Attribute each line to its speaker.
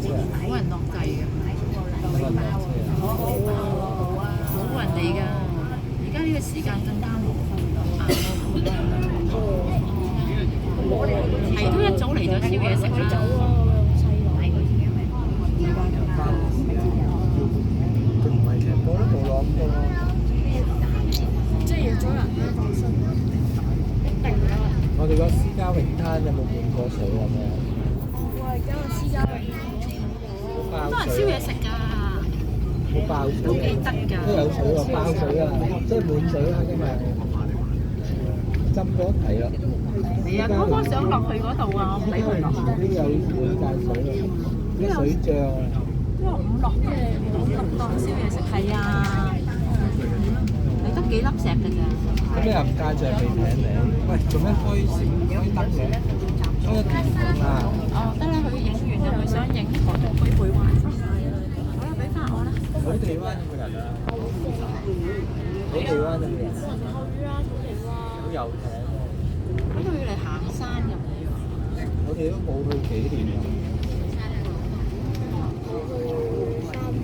Speaker 1: 車啊？
Speaker 2: 冇人落計嘅，
Speaker 1: 冇人落車啊？
Speaker 2: 冇人理㗎。而家呢個時間更加冇係都一早嚟咗宵夜食啦。
Speaker 1: 佢唔係成個都冇攞咁多咯。
Speaker 3: 即係約咗人咧放心，一定㗎。
Speaker 1: 我哋個私家泳灘有冇換過水咁樣？
Speaker 3: 我而家個私家泳
Speaker 2: 好多人宵夜食㗎，
Speaker 1: 冇爆水，
Speaker 2: 都幾得㗎。
Speaker 1: 都有水喎，爆水啊，即係滿水啦，今日浸咗係啦。
Speaker 2: 係啊，哥哥想落去嗰度啊，我唔俾佢落。
Speaker 1: 都有滿曬水啦，啲水漲啊！
Speaker 2: 都話五落當宵夜食係啊，你得幾粒石㗎咋？
Speaker 1: 咁你又唔介就係未請你？喂，做咩開燈嘅？開咗電筒啊！
Speaker 2: 哦，得啦，佢影完就佢想影嗰度杯背環。好啦，俾翻我啦。
Speaker 1: 土地灣有冇人啊？土地灣有冇人？都有請喎。
Speaker 2: 咁佢要嚟行山入嚟喎。
Speaker 1: 我哋都冇去幾年啦。